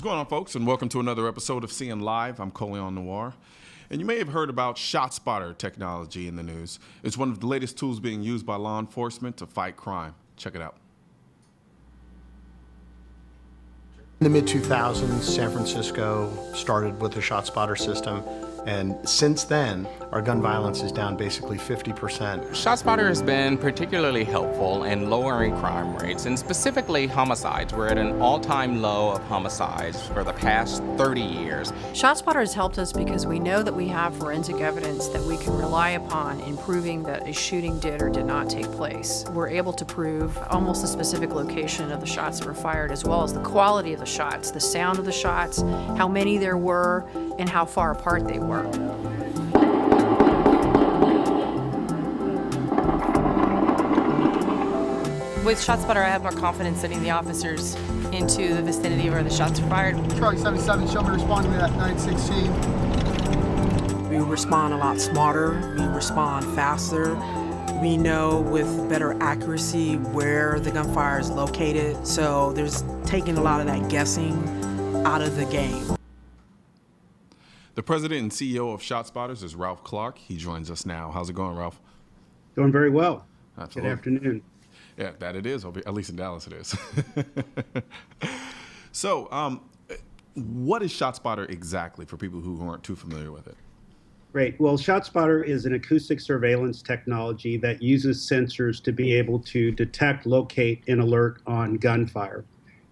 going on, folks, and welcome to another episode of Seeing Live. I'm Colion Noir, and you may have heard about ShotSpotter technology in the news. It's one of the latest tools being used by law enforcement to fight crime. Check it out. In the mid-2000s, San Francisco started with the ShotSpotter system, and since then, our gun violence is down basically 50%. ShotSpotter has been particularly helpful in lowering crime rates, and specifically homicides. We're at an all-time low of homicides for the past 30 years. ShotSpotter has helped us because we know that we have forensic evidence that we can rely upon in proving that a shooting did or did not take place. We're able to prove almost the specific location of the shots that were fired, as well as the quality of the shots, the sound of the shots, how many there were, and how far apart they were. With ShotSpotter, I have more confidence sending the officers into the vicinity where the shots are fired. Charlie 77, show me responding to that 916. We respond a lot smarter, we respond faster. We know with better accuracy where the gunfire is located, so there's taking a lot of that guessing out of the game. The president and CEO of ShotSpotters is Ralph Clark. He joins us now. How's it going, Ralph? Doing very well. Absolutely. Good afternoon. Yeah, that it is. At least in Dallas it is. So, what is ShotSpotter exactly for people who aren't too familiar with it? Great. Well, ShotSpotter is an acoustic surveillance technology that uses sensors to be able to detect, locate, and alert on gunfire.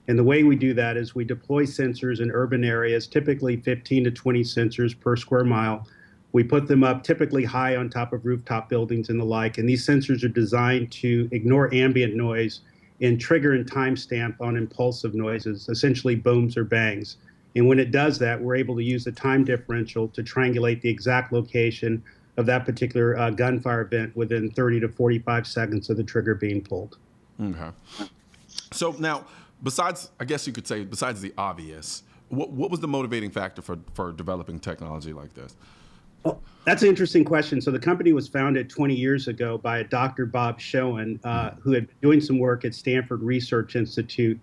And the way we do that is we deploy sensors in urban areas, typically 15 to 20 sensors per square mile. We put them up typically high on top of rooftop buildings and the like. And these sensors are designed to ignore ambient noise and trigger and timestamp on impulsive noises, essentially booms or bangs. And when it does that, we're able to use the time differential to triangulate the exact location of that particular gunfire event within 30 to 45 seconds of the trigger being pulled. Okay. So now, besides, I guess you could say, besides the obvious, what was the motivating factor for developing technology like this? Well, that's an interesting question. So the company was founded 20 years ago by a Dr. Bob Schoen, who had been doing some work at Stanford Research Institute,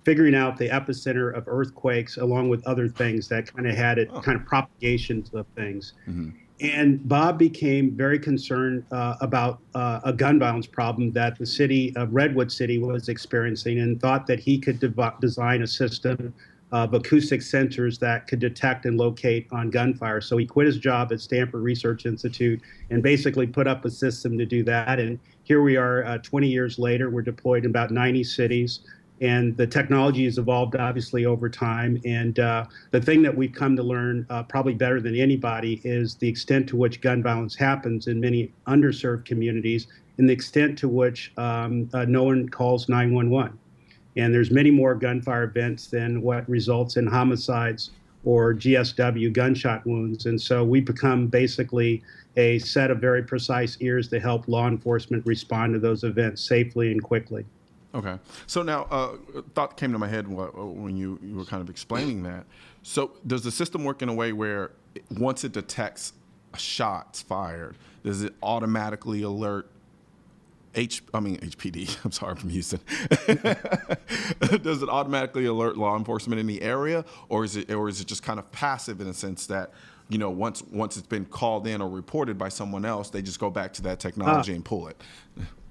figuring out the epicenter of earthquakes, along with other things that kind of had it, kind of propagations of things. Mm-hmm. And Bob became very concerned about a gun violence problem that the city of Redwood City was experiencing, and thought that he could design a system of acoustic sensors that could detect and locate on gunfire. So he quit his job at Stanford Research Institute and basically put up a system to do that. And here we are 20 years later. We're deployed in about 90 cities. And the technology has evolved, obviously, over time. And the thing that we've come to learn probably better than anybody is the extent to which gun violence happens in many underserved communities, and the extent to which no one calls 911. And there's many more gunfire events than what results in homicides or GSW, gunshot wounds. And so we become basically a set of very precise ears to help law enforcement respond to those events safely and quickly. Okay. So now, a thought came to my head when you were kind of explaining that. So does the system work in a way where once it detects a shot's fired, does it automatically alert HPD? I'm sorry, I'm from Houston. Does it automatically alert law enforcement in the area, or is it just kind of passive in a sense that, you know, once it's been called in or reported by someone else, they just go back to that technology and pull it?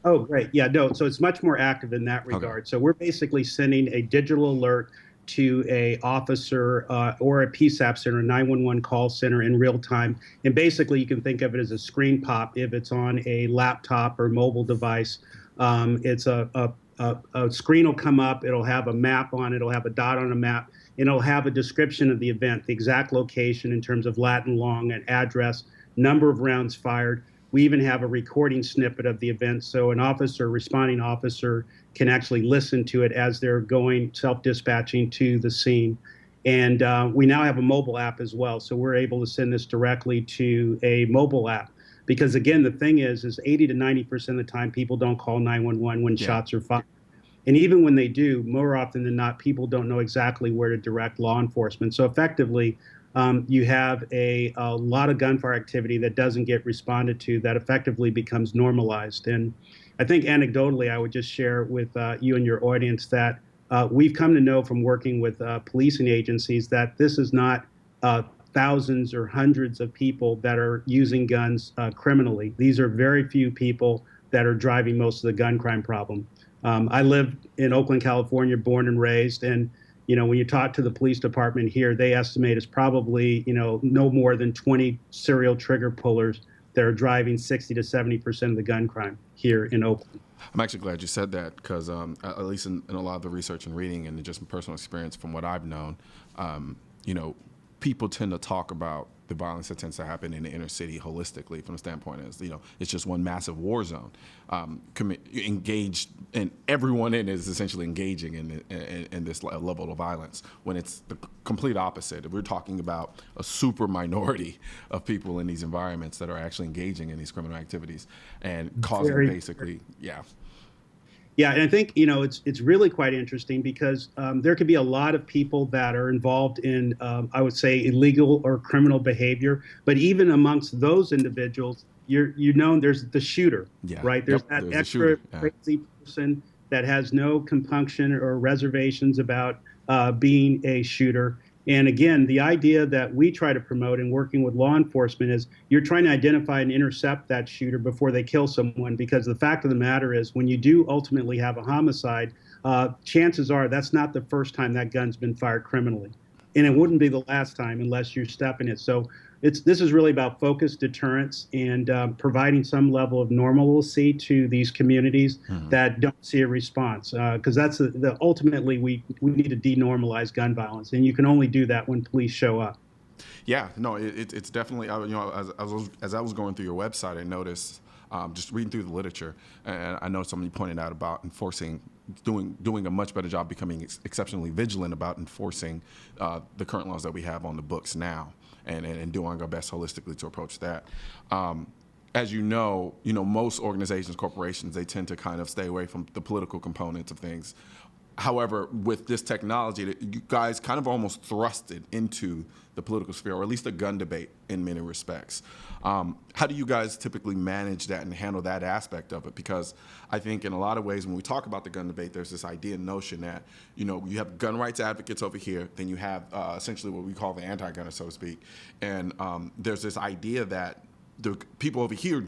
Oh, great. Yeah, no. So it's much more active in that regard. Okay. So we're basically sending a digital alert to a officer or a PSAP center, a 911 call center in real time. And basically you can think of it as a screen pop if it's on a laptop or mobile device. It's a screen will come up, it'll have a map on it, it'll have a dot on a map, and it'll have a description of the event, the exact location in terms of lat and long, and address, number of rounds fired. We even have a recording snippet of the event, so an responding officer can actually listen to it as they're going self-dispatching to the scene. And we now have a mobile app as well, so we're able to send this directly to a mobile app. Because again, the thing is 80 to 90% of the time people don't call 911 when shots are fired. And even when they do, more often than not, people don't know exactly where to direct law enforcement. So effectively, you have a lot of gunfire activity that doesn't get responded to that effectively becomes normalized. And I think anecdotally, I would just share with you and your audience that we've come to know from working with policing agencies that this is not thousands or hundreds of people that are using guns criminally. These are very few people that are driving most of the gun crime problem. I live in Oakland, California, born and raised, and when you talk to the police department here, they estimate it's probably no more than 20 serial trigger pullers that are driving 60 to 70% of the gun crime here in Oakland. I'm actually glad you said that because at least in a lot of the research and reading and just personal experience from what I've known, people tend to talk about the violence that tends to happen in the inner city holistically from the standpoint as, it's just one massive war zone. Engaged, and everyone in it is essentially engaging in this level of violence when it's the complete opposite. We're talking about a super minority of people in these environments that are actually engaging in these criminal activities and causing Yeah, and I think it's really quite interesting because there could be a lot of people that are involved in I would say illegal or criminal behavior, but even amongst those individuals, there's the shooter, right? There's that extra crazy person that has no compunction or reservations about being a shooter. And again, the idea that we try to promote in working with law enforcement is you're trying to identify and intercept that shooter before they kill someone, because the fact of the matter is when you do ultimately have a homicide, chances are that's not the first time that gun's been fired criminally. And it wouldn't be the last time unless you're stepping it. So this is really about focused deterrence and providing some level of normalcy to these communities that don't see a response. Because that's ultimately we need to denormalize gun violence, and you can only do that when police show up. Yeah, no, it's definitely. As I was going through your website, I noticed just reading through the literature, and I know somebody pointed out about enforcing. Doing a much better job becoming exceptionally vigilant about enforcing the current laws that we have on the books now, and doing our best holistically to approach that. As most organizations, corporations, they tend to kind of stay away from the political components of things. However, with this technology, you guys kind of almost thrusted into the political sphere, or at least the gun debate in many respects. How do you guys typically manage that and handle that aspect of it? Because I think in a lot of ways, when we talk about the gun debate, there's this idea and notion that, you have gun rights advocates over here, then you have essentially what we call the anti-gunner, so to speak. And there's this idea that the people over here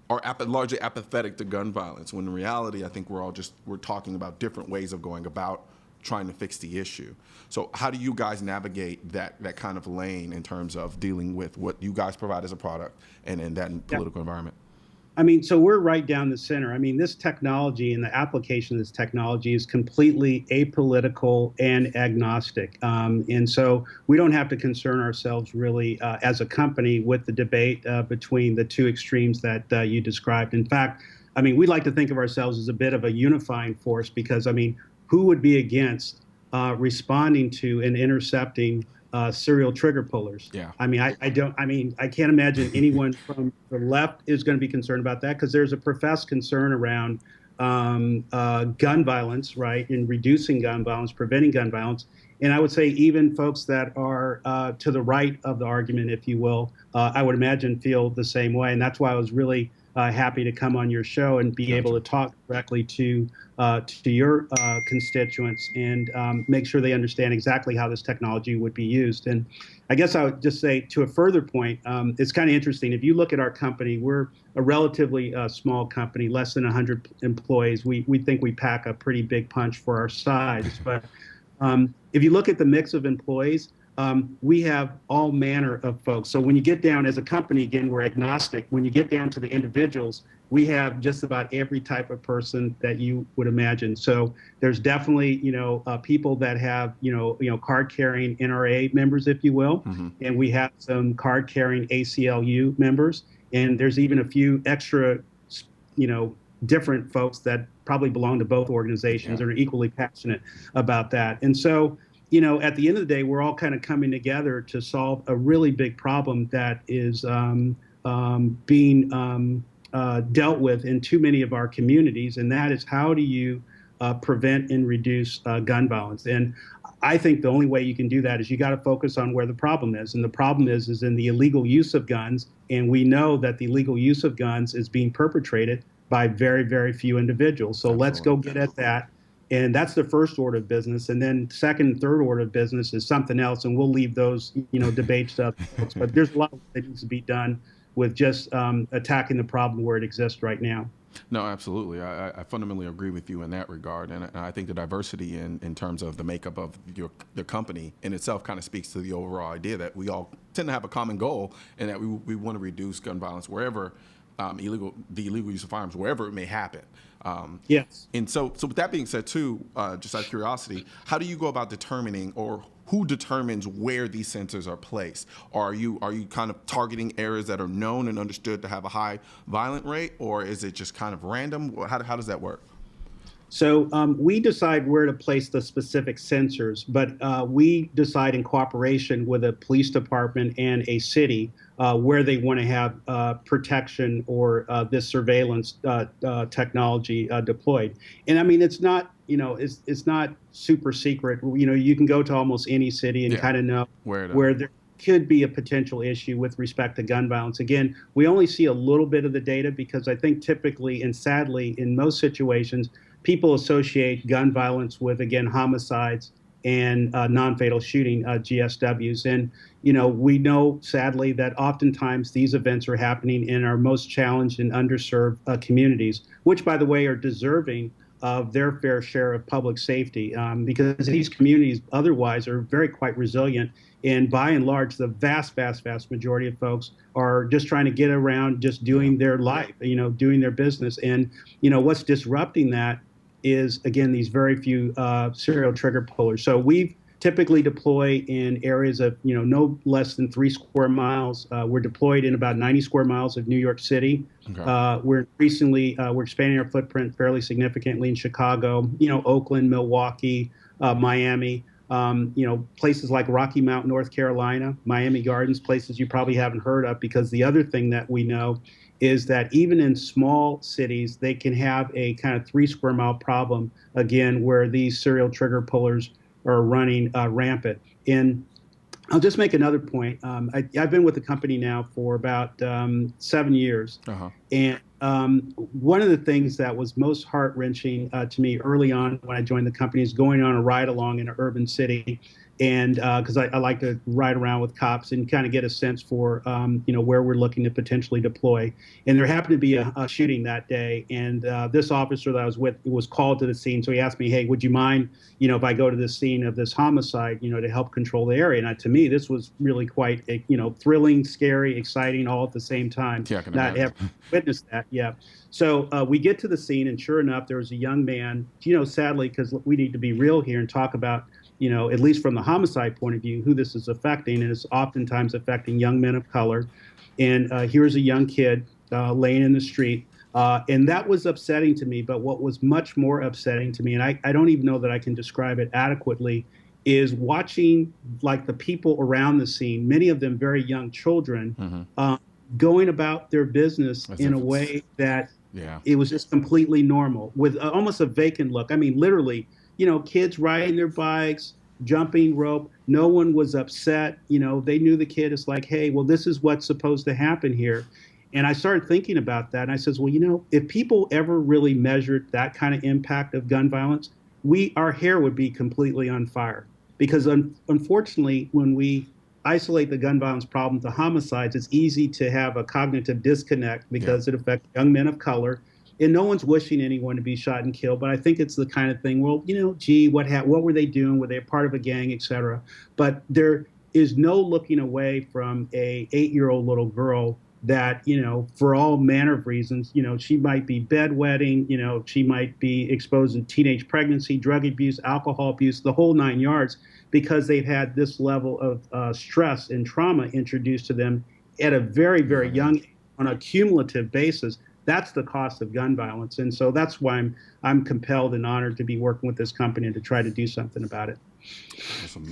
are largely apathetic to gun violence, when in reality, I think we're talking about different ways of going about trying to fix the issue. So how do you guys navigate that kind of lane in terms of dealing with what you guys provide as a product and in that political environment? So we're right down the center. This technology and the application of this technology is completely apolitical and agnostic. And so we don't have to concern ourselves really as a company with the debate between the two extremes that you described. In fact, we like to think of ourselves as a bit of a unifying force because, who would be against responding to and intercepting serial trigger pullers? Yeah. I can't imagine anyone from the left is going to be concerned about that, because there's a professed concern around gun violence, right, and reducing gun violence, preventing gun violence. And I would say even folks that are to the right of the argument, if you will, I would imagine feel the same way. And that's why I was really happy to come on your show and be able to talk directly to your constituents and make sure they understand exactly how this technology would be used. And I guess I would just say, to a further point, it's kind of interesting. If you look at our company, we're a relatively small company, less than 100 employees. We think we pack a pretty big punch for our size. But if you look at the mix of employees, we have all manner of folks. So when you get down as a company, again, we're agnostic. When you get down to the individuals, we have just about every type of person that you would imagine. So there's definitely, people that have, card-carrying NRA members, if you will, and we have some card-carrying ACLU members, and there's even a few extra, different folks that probably belong to both organizations and are equally passionate about that. And so, at the end of the day, we're all kind of coming together to solve a really big problem that is being dealt with in too many of our communities, and that is, how do you prevent and reduce gun violence? And I think the only way you can do that is you got to focus on where the problem is, and the problem is in the illegal use of guns, and we know that the illegal use of guns is being perpetrated by very, very few individuals. So let's go get at that And that's the first order of business. And then second and third order of business is something else. And we'll leave those, debates to other folks. But there's a lot that needs to be done with just attacking the problem where it exists right now. No, absolutely. I fundamentally agree with you in that regard. And I think the diversity in terms of the makeup of the company in itself kind of speaks to the overall idea that we all tend to have a common goal, and that we want to reduce gun violence wherever the illegal use of firearms, wherever it may happen. Yes. And so with that being said, too, just out of curiosity, how do you go about determining, or who determines where these sensors are placed? Or are you kind of targeting areas that are known and understood to have a high violent rate, or is it just kind of random? How does that work? So we decide where to place the specific sensors, but we decide in cooperation with a police department and a city where they want to have protection or this surveillance technology deployed. And I mean, it's not, it's not super secret. You can go to almost any city and kind of know where there could be a potential issue with respect to gun violence. Again, we only see a little bit of the data because I think typically and sadly in most situations, people associate gun violence with, again, homicides and non-fatal shooting, GSWs. And, we know, sadly, that oftentimes these events are happening in our most challenged and underserved communities, which, by the way, are deserving of their fair share of public safety, because these communities otherwise are very quite resilient. And by and large, the vast, vast, vast majority of folks are just trying to get around, just doing their life, doing their business. And, what's disrupting that is, again, these very few serial trigger pullers. So we typically deploy in areas of, no less than 3 square miles. We're deployed in about 90 square miles of New York City. Okay. We're expanding our footprint fairly significantly in Chicago, Oakland, Milwaukee, Miami, places like Rocky Mount, North Carolina, Miami Gardens, places you probably haven't heard of, because the other thing that we know is that even in small cities, they can have a kind of 3 square mile problem, again, where these serial trigger pullers are running rampant. And I'll just make another point. I've been with the company now for about 7 years. Uh-huh. And one of the things that was most heart-wrenching to me early on when I joined the company is going on a ride-along in an urban city. And because I like to ride around with cops and kind of get a sense for, where we're looking to potentially deploy. And there happened to be a shooting that day. And this officer that I was with was called to the scene. So he asked me, hey, would you mind, if I go to the scene of this homicide, to help control the area? And to me, this was really quite, thrilling, scary, exciting, all at the same time. Yeah, I can not ever witnessed that. Yeah. So we get to the scene, and sure enough, there was a young man, sadly, because we need to be real here and talk about, at least from the homicide point of view, who this is affecting, and it's oftentimes affecting young men of color. And here's a young kid laying in the street. And that was upsetting to me. But what was much more upsetting to me, and I don't even know that I can describe it adequately, is watching like the people around the scene, many of them very young children, going about their business in a way that it was just completely normal, with almost a vacant look. I mean, literally, kids riding their bikes, jumping rope. No one was upset. They knew the kid is like, hey, well, this is what's supposed to happen here. And I started thinking about that. And I says, well, if people ever really measured that kind of impact of gun violence, our hair would be completely on fire. Because unfortunately, when we isolate the gun violence problem to homicides, it's easy to have a cognitive disconnect because it affects young men of color. And no one's wishing anyone to be shot and killed, but I think it's the kind of thing, well, gee, what were they doing? Were they a part of a gang, et cetera? But there is no looking away from a 8-year-old little girl that, for all manner of reasons, she might be bedwetting, she might be exposed to teenage pregnancy, drug abuse, alcohol abuse, the whole 9 yards, because they've had this level of stress and trauma introduced to them at a very, very young age on a cumulative basis. That's the cost of gun violence. And so that's why I'm compelled and honored to be working with this company to try to do something about it.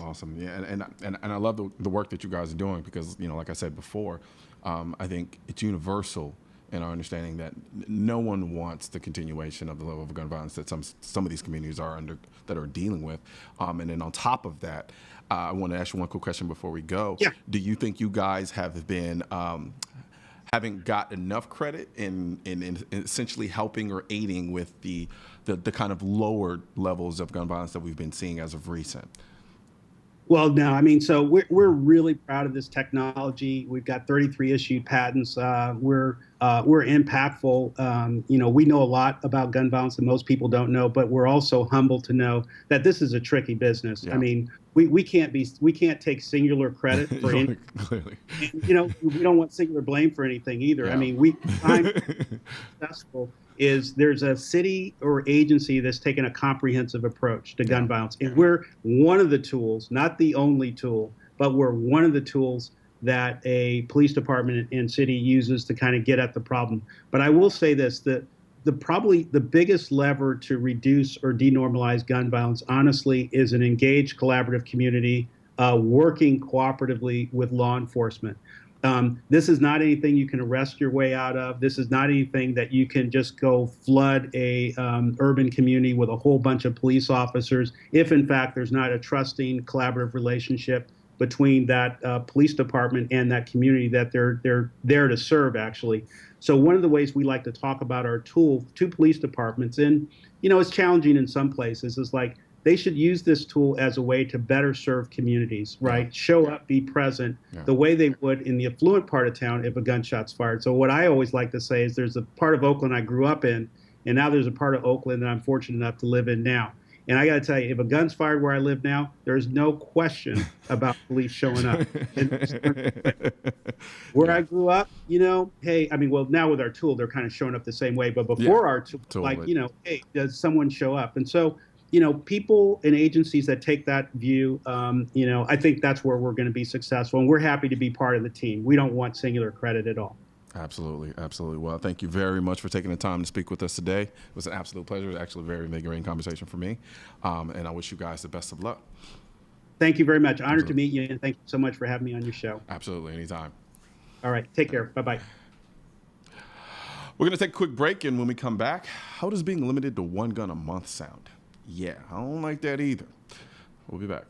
Awesome. Yeah, and I love the work that you guys are doing because, like I said before, I think it's universal in our understanding that no one wants the continuation of the level of gun violence that some of these communities are dealing with. And then on top of that, I want to ask you one quick question before we go. Yeah. Do you think you guys have been haven't got enough credit in essentially helping or aiding with the kind of lower levels of gun violence that we've been seeing as of recent? Well, no, I mean, so we're really proud of this technology. We've got 33 issued patents. We're impactful. We know a lot about gun violence that most people don't know, but we're also humble to know that this is a tricky business. Yeah. I mean, we can't take singular credit for anything. Clearly. We don't want singular blame for anything either. Yeah. I mean, I'm successful is there's a city or agency that's taken a comprehensive approach to gun violence. And we're one of the tools, not the only tool, but we're one of the tools that a police department and city uses to kind of get at the problem. But I will say this, that probably the biggest lever to reduce or denormalize gun violence, honestly, is an engaged collaborative community working cooperatively with law enforcement. This is not anything you can arrest your way out of. This is not anything that you can just go flood a urban community with a whole bunch of police officers if, in fact, there's not a trusting, collaborative relationship between that police department and that community that they're there to serve, actually. So one of the ways we like to talk about our tool to police departments, and it's challenging in some places, is like they should use this tool as a way to better serve communities, right? Yeah. Show up, be present, the way they would in the affluent part of town if a gunshot's fired. So what I always like to say is there's a part of Oakland I grew up in, and now there's a part of Oakland that I'm fortunate enough to live in now. And I got to tell you, if a gun's fired where I live now, there's no question about police showing up. Where I grew up, hey, I mean, well, now with our tool, they're kind of showing up the same way. But before our tool, totally. Hey, does someone show up? And so, people and agencies that take that view, I think that's where we're going to be successful. And we're happy to be part of the team. We don't want singular credit at all. Absolutely. Absolutely. Well, thank you very much for taking the time to speak with us today. It was an absolute pleasure. It was actually a very invigorating conversation for me. And I wish you guys the best of luck. Thank you very much. Honored to meet you. And thank you so much for having me on your show. Absolutely. Anytime. All right. Take care. Bye-bye. We're going to take a quick break. And when we come back, how does being limited to one gun a month sound? Yeah, I don't like that either. We'll be back.